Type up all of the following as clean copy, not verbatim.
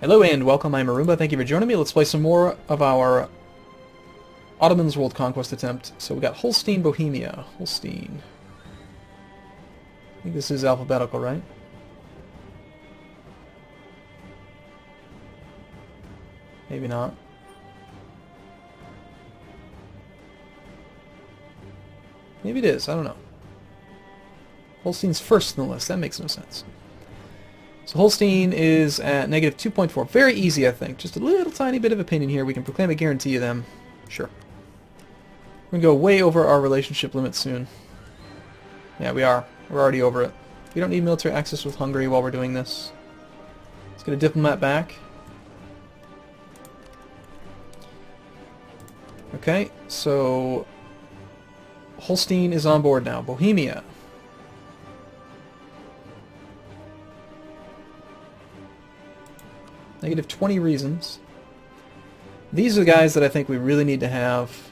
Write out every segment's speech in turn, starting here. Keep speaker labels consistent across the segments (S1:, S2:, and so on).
S1: Hello and welcome, I'm Arumba. Thank you for joining me. Let's play some more of our Ottomans world conquest attempt. So we got Holstein, Bohemia. Holstein. I think this is alphabetical, right? Maybe not. Maybe it is, I don't know. Holstein's first in the list, that makes no sense. So Holstein is at negative 2.4. Very easy, I think. Just a little tiny bit of opinion here. We can proclaim a guarantee of them. Sure. We're going to go way over our relationship limit soon. Yeah, we are. We're already over it. We don't need military access with Hungary while we're doing this. Let's get a diplomat back. Okay, so Holstein is on board now. Bohemia. Negative 20 reasons. These are the guys that I think we really need to have,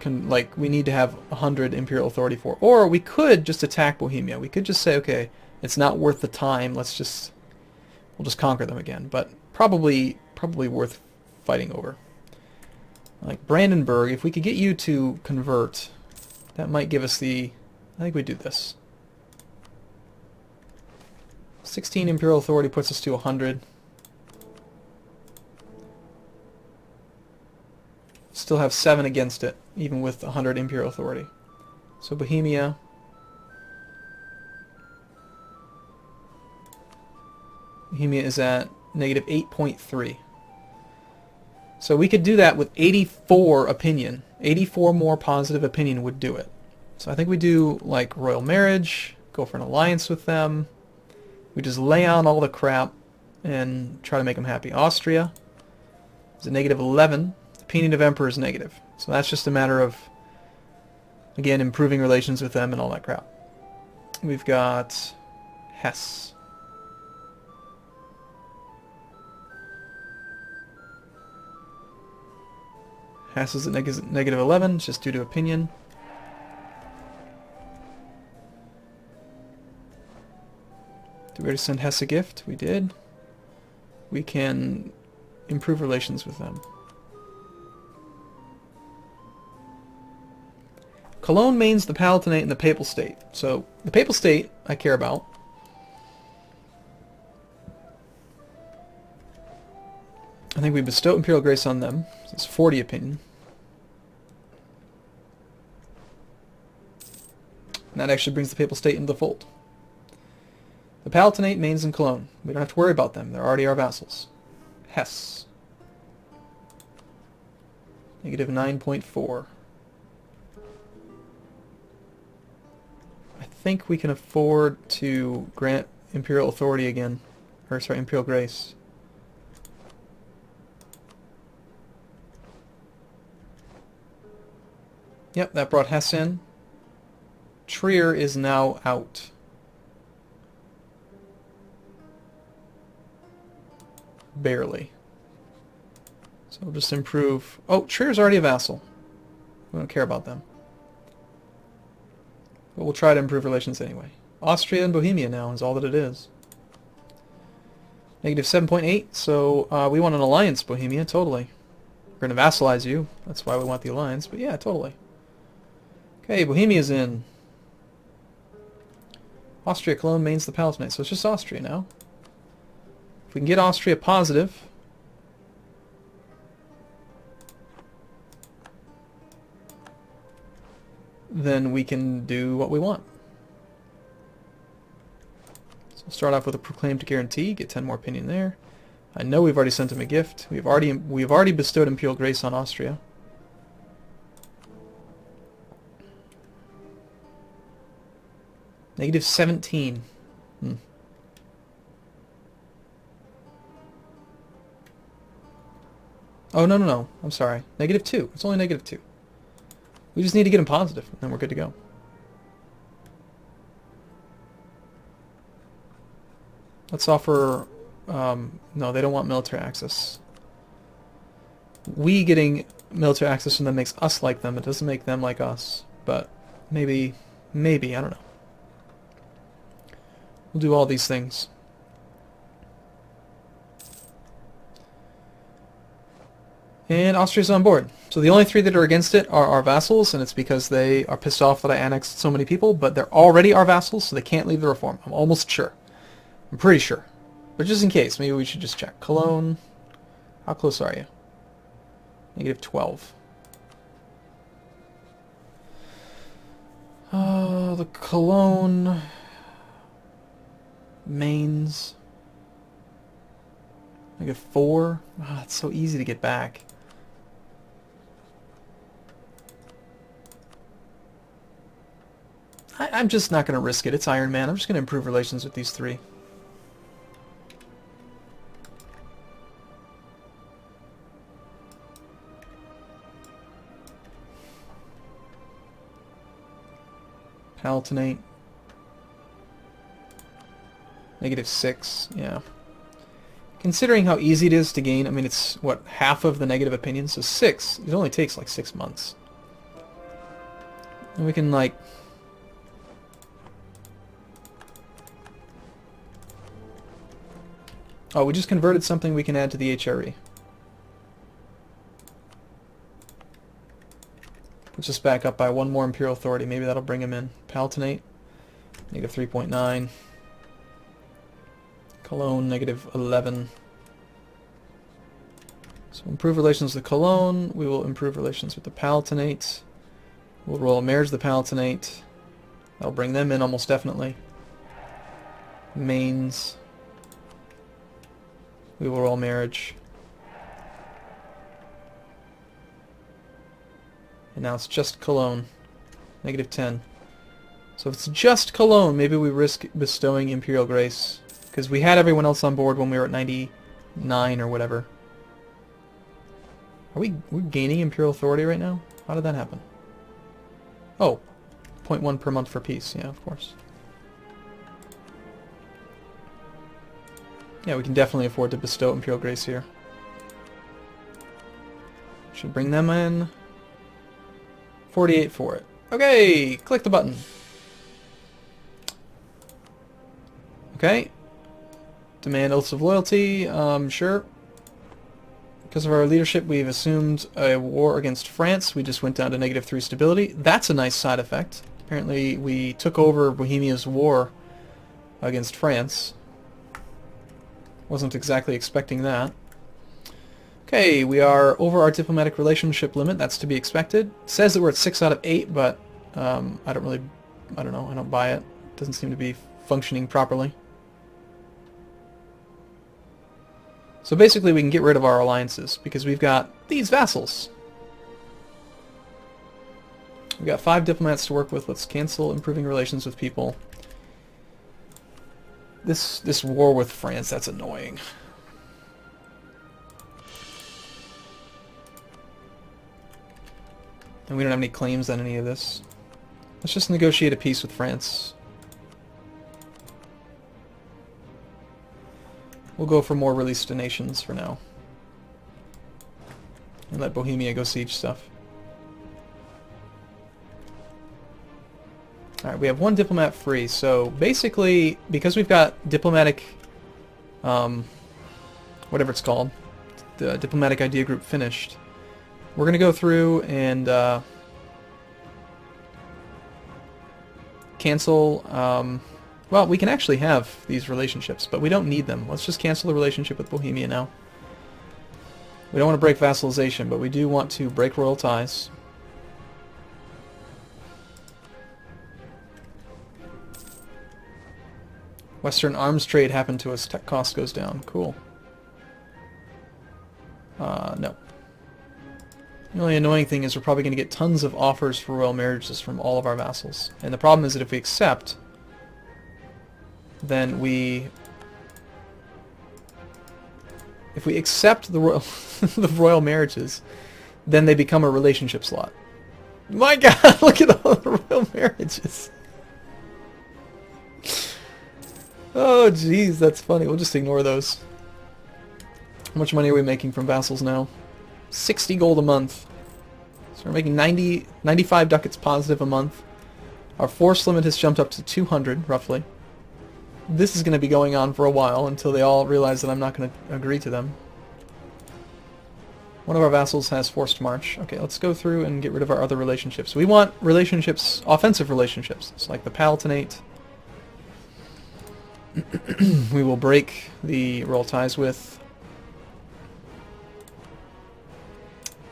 S1: we need to have 100 imperial authority for. Or we could just attack Bohemia. We could just say, okay, it's not worth the time. We'll just conquer them again. But probably worth fighting over. Like Brandenburg, if we could get you to convert, that might give us the... I think we do this. 16 imperial authority puts us to 100. Still have 7 against it, even with 100 imperial authority. So Bohemia. Bohemia is at negative 8.3. So we could do that with 84 opinion. 84 more positive opinion would do it. So I think we do like royal marriage, go for an alliance with them. We just lay on all the crap and try to make them happy. Austria is at negative 11. Opinion of Emperor is negative. So that's just a matter of, again, improving relations with them and all that crap. We've got Hesse. Hesse is at negative 11, it's just due to opinion. Did we already send Hesse a gift? We did. We can improve relations with them. Cologne means the Palatinate and the Papal State. So the Papal State I care about. I think we bestow Imperial Grace on them. So it's 40 opinion. And that actually brings the Papal State into the fold. The Palatinate, Mainz, and Cologne. We don't have to worry about them. They're already our vassals. Hesse. Negative 9.4. I think we can afford to grant Imperial Authority again. Or, sorry, Imperial Grace. Yep, that brought Hesse in. Trier is now out. Barely. So we'll just improve... Oh, Trier's already a vassal. We don't care about them. But we'll try to improve relations anyway. Austria and Bohemia now is all that it is. Negative 7.8, so we want an alliance, Bohemia, totally. We're going to vassalize you. That's why we want the alliance, but yeah, totally. Okay, Bohemia's in. Austria, Cologne, Mainz, the Palatinate. So it's just Austria now. If we can get Austria positive, then we can do what we want. So we'll start off with a proclaimed guarantee, get 10 more opinion there. I know we've already sent him a gift. We've already bestowed Imperial Grace on Austria. Negative 17. Oh, no. I'm sorry. Negative 2. It's only negative 2. We just need to get him positive, and then we're good to go. Let's offer... no, they don't want military access. We getting military access from them makes us like them. It doesn't make them like us. But maybe, I don't know. We'll do all these things. And Austria's on board. So the only three that are against it are our vassals, and it's because they are pissed off that I annexed so many people, but they're already our vassals, so they can't leave the reform. I'm almost sure. I'm pretty sure. But just in case, maybe we should just check. Cologne, how close are you? -12. The Cologne... Mainz... -4. Ah, it's so easy to get back. I'm just not going to risk it. It's Iron Man. I'm just going to improve relations with these three. Palatinate. -6. Yeah. Considering how easy it is to gain, I mean, it's, what, half of the negative opinion? So 6. It only takes, like, 6 months. And we can, like... Oh, we just converted something we can add to the HRE. Puts us back up by 1 more Imperial Authority. Maybe that'll bring him in. Palatinate, -3.9. Cologne, -11. So improve relations with Cologne. We will improve relations with the Palatinate. We'll roll a marriage with the Palatinate. That'll bring them in almost definitely. Mainz. We will roll marriage. And now it's just Cologne. -10. So if it's just Cologne, maybe we risk bestowing Imperial Grace. Because we had everyone else on board when we were at 99 or whatever. Are we gaining Imperial Authority right now? How did that happen? Oh, 0.1 per month for peace. Yeah, of course. Yeah, we can definitely afford to bestow Imperial Grace here. Should bring them in. 48 for it. Okay, click the button. Okay. Demand oaths of loyalty. Sure. Because of our leadership, we've assumed a war against France. We just went down to -3 stability. That's a nice side effect. Apparently, we took over Bohemia's war against France. Wasn't exactly expecting that. Okay, we are over our diplomatic relationship limit. That's to be expected. It says that we're at 6 out of 8, but I don't know. I don't buy it. It doesn't seem to be functioning properly. So basically we can get rid of our alliances because we've got these vassals. We've got 5 diplomats to work with. Let's cancel improving relations with people. This war with France, that's annoying. And we don't have any claims on any of this. Let's just negotiate a peace with France. We'll go for more release to nations for now. And let Bohemia go siege stuff. Alright, we have 1 diplomat free, so basically, because we've got diplomatic, whatever it's called, the diplomatic idea group finished, we're going to go through and cancel, well, we can actually have these relationships, but we don't need them. Let's just cancel the relationship with Bohemia now. We don't want to break vassalization, but we do want to break royal ties. Western arms trade happened to us. Tech cost goes down. Cool. No. The only annoying thing is we're probably going to get tons of offers for royal marriages from all of our vassals. And the problem is that if we accept, then if we accept the royal the royal marriages, then they become a relationship slot. My God, look at all the royal marriages. Oh, jeez, that's funny. We'll just ignore those. How much money are we making from vassals now? 60 gold a month. So we're making 95 ducats positive a month. Our force limit has jumped up to 200, roughly. This is going to be going on for a while until they all realize that I'm not going to agree to them. One of our vassals has forced march. Okay, let's go through and get rid of our other relationships. We want relationships, offensive relationships. It's like the Palatinate. We will break the royal ties with.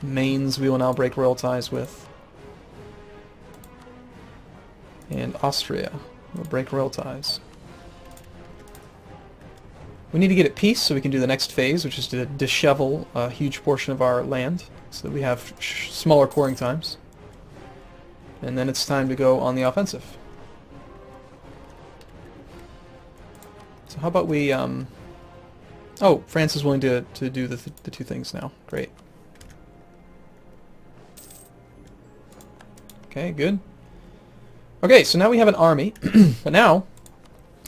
S1: Mainz we will now break royal ties with. And Austria will break royal ties. We need to get at peace so we can do the next phase, which is to dishevel a huge portion of our land so that we have smaller coring times. And then it's time to go on the offensive. So how about we... Oh, France is willing to do the two things now. Great. Okay, good. Okay, so now we have an army, but now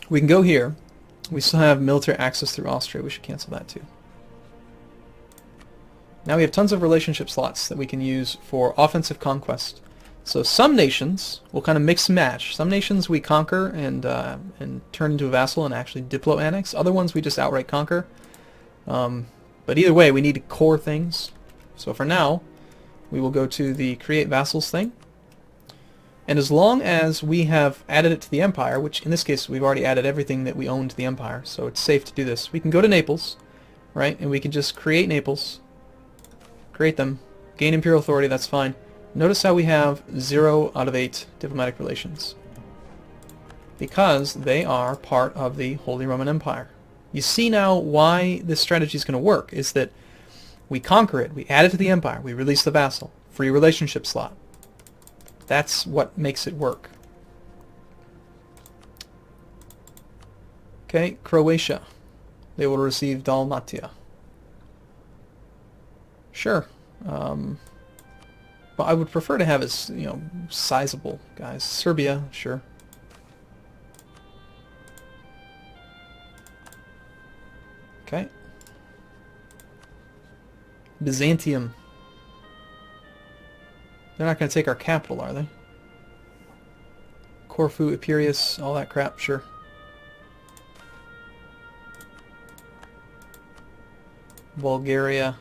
S1: we can go here. We still have military access through Austria. We should cancel that too. Now we have tons of relationship slots that we can use for offensive conquest. So some nations will kind of mix and match. Some nations we conquer and turn into a vassal and actually diplo-annex. Other ones we just outright conquer. But either way, we need to core things. So for now, we will go to the create vassals thing. And as long as we have added it to the empire, which in this case we've already added everything that we own to the empire, so it's safe to do this, we can go to Naples, right, and we can just create Naples, create them, gain imperial authority, that's fine. Notice how we have 0 out of 8 diplomatic relations, because they are part of the Holy Roman Empire. You see now why this strategy is going to work, is that we conquer it, we add it to the empire, we release the vassal, free relationship slot. That's what makes it work. Okay, Croatia. They will receive Dalmatia. Sure. But I would prefer to have it, you know, sizable guys. Serbia, sure. Okay. Byzantium. They're not going to take our capital, are they? Corfu, Epirus, all that crap, sure. Bulgaria.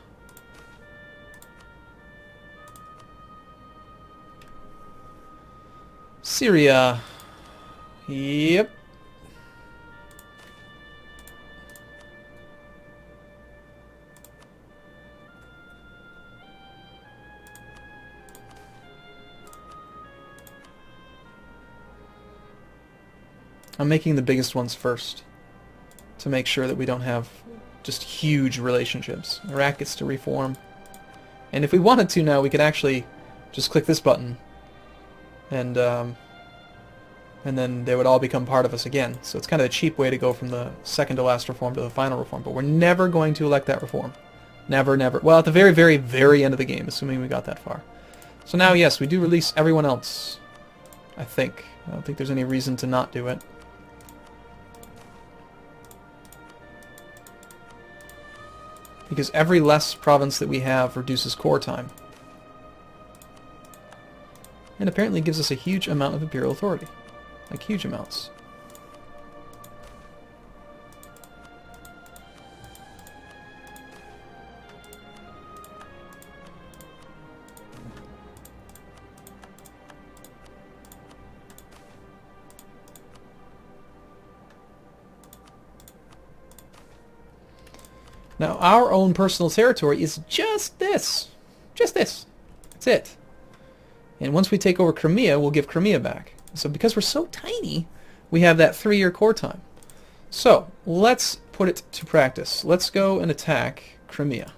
S1: Syria. Yep. I'm making the biggest ones first to make sure that we don't have just huge relationships. Iraq gets to reform. And if we wanted to now, we could actually just click this button and then they would all become part of us again. So it's kind of a cheap way to go from the second to last reform to the final reform. But we're never going to elect that reform. Never, never. Well, at the very, very, very end of the game, assuming we got that far. So now, yes, we do release everyone else, I think. I don't think there's any reason to not do it. Because every less province that we have reduces core time. And apparently gives us a huge amount of imperial authority. Like huge amounts. Now, our own personal territory is just this. Just this. That's it. And once we take over Crimea, we'll give Crimea back. So because we're so tiny, we have that 3-year core time. So, let's put it to practice. Let's go and attack Crimea.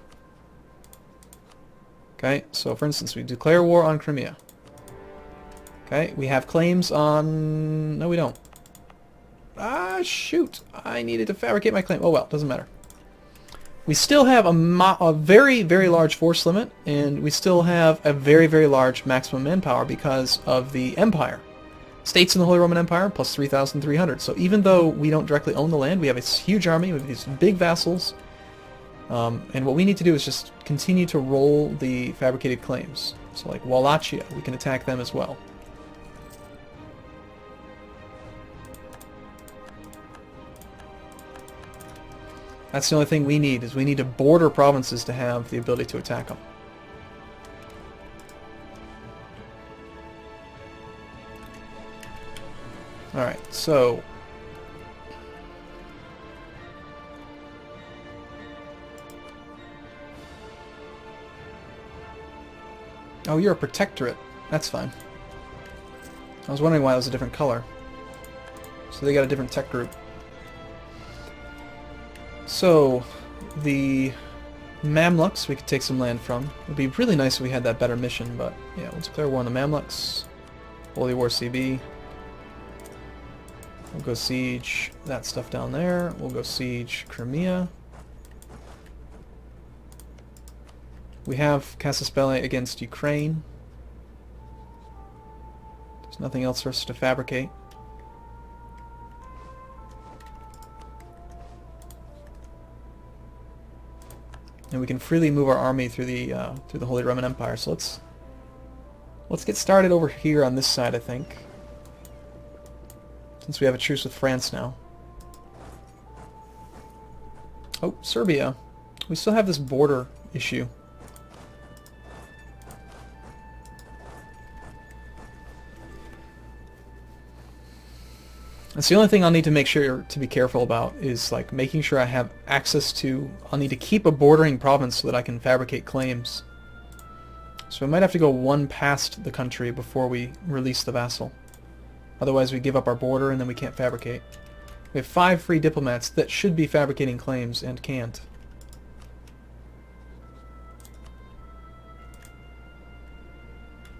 S1: Okay, so for instance, we declare war on Crimea. Okay, we have claims on... No, we don't. Ah, shoot. I needed to fabricate my claim. Oh well, doesn't matter. We still have a very, very large force limit, and we still have a very, very large maximum manpower because of the Empire. States in the Holy Roman Empire, plus 3,300. So even though we don't directly own the land, we have a huge army, we have these big vassals, and what we need to do is just continue to roll the fabricated claims. So like Wallachia, we can attack them as well. That's the only thing we need, is we need to border provinces to have the ability to attack them. Alright, so... Oh, you're a protectorate. That's fine. I was wondering why it was a different color. So they got a different tech group. So, the Mamluks we could take some land from. It would be really nice if we had that better mission, but yeah, we'll declare war on the Mamluks. Holy War CB. We'll go siege that stuff down there. We'll go siege Crimea. We have Casus Belli against Ukraine. There's nothing else for us to fabricate. And we can freely move our army through the Holy Roman Empire. So let's get started over here on this side, I think. Since we have a truce with France now. Oh, Serbia. We still have this border issue. That's the only thing I'll need to make sure to be careful about, is like making sure I have access to... I'll need to keep a bordering province so that I can fabricate claims. So we might have to go one past the country before we release the vassal. Otherwise we give up our border and then we can't fabricate. We have 5 free diplomats that should be fabricating claims and can't.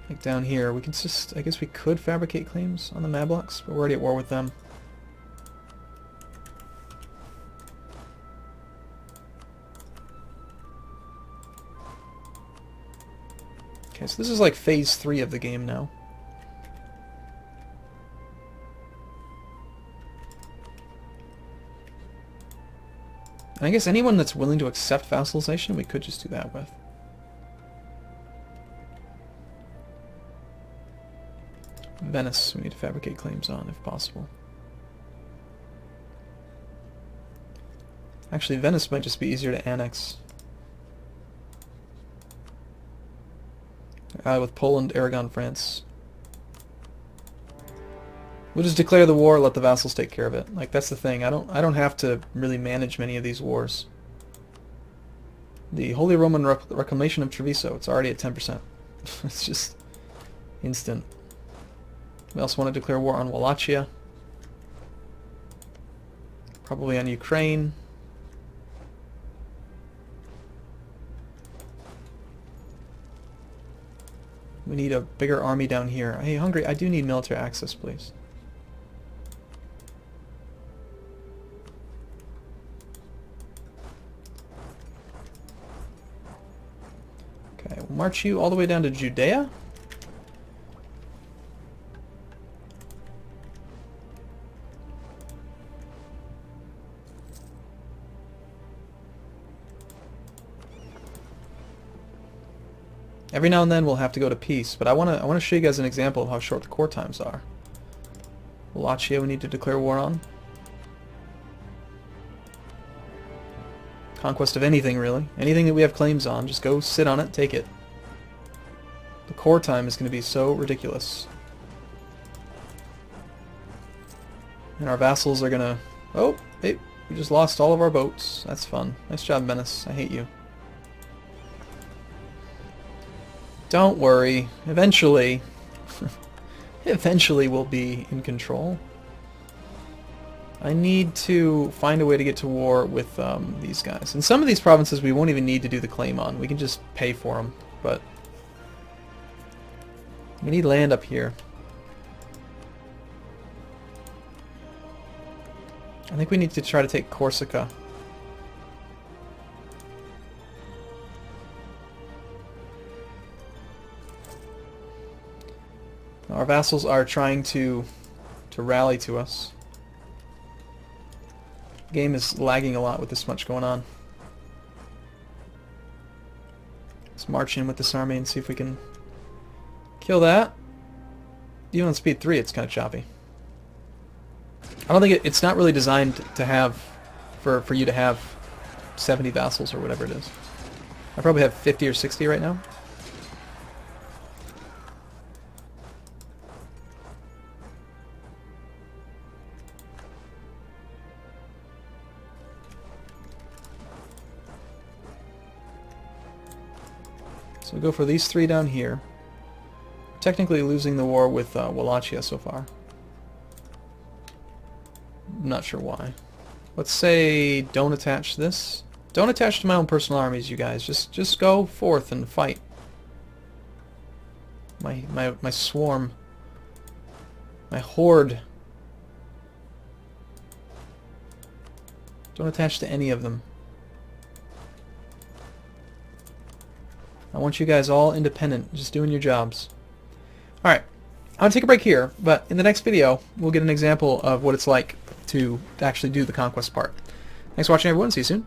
S1: Like down here, we can just... I guess we could fabricate claims on the Mamluks, but we're already at war with them. Okay, so this is like phase 3 of the game now. And I guess anyone that's willing to accept vassalization, we could just do that with. Venice, we need to fabricate claims on, if possible. Actually, Venice might just be easier to annex. With Poland, Aragon, France. We'll just declare the war, let the vassals take care of it. Like, that's the thing. I don't have to really manage many of these wars. The Holy Roman Reclamation of Treviso, it's already at 10%. It's just instant. We also want to declare war on Wallachia. Probably on Ukraine. We need a bigger army down here. Hey, Hungary, I do need military access, please. Okay, we'll march you all the way down to Judea. Every now and then we'll have to go to peace, but I want to show you guys an example of how short the core times are. Wallachia we need to declare war on. Conquest of anything, really. Anything that we have claims on, just go sit on it, take it. The core time is going to be so ridiculous. And our vassals are going to... Oh, hey, we just lost all of our boats. That's fun. Nice job, Venice. I hate you. Don't worry. Eventually, eventually we'll be in control. I need to find a way to get to war with these guys. And some of these provinces we won't even need to do the claim on. We can just pay for them. But we need land up here. I think we need to try to take Corsica. Our vassals are trying to rally to us. The game is lagging a lot with this much going on. Let's march in with this army and see if we can kill that. Even on speed 3 it's kind of choppy. I don't think it's not really designed to have for you to have 70 vassals or whatever it is. I probably have 50 or 60 right now. So we go for these 3 down here. Technically losing the war with Wallachia so far. I'm not sure why. Let's say don't attach this. Don't attach to my own personal armies, you guys. Just go forth and fight. My swarm. My horde. Don't attach to any of them. I want you guys all independent, just doing your jobs. Alright, I'm going to take a break here, but in the next video, we'll get an example of what it's like to actually do the conquest part. Thanks for watching, everyone. See you soon.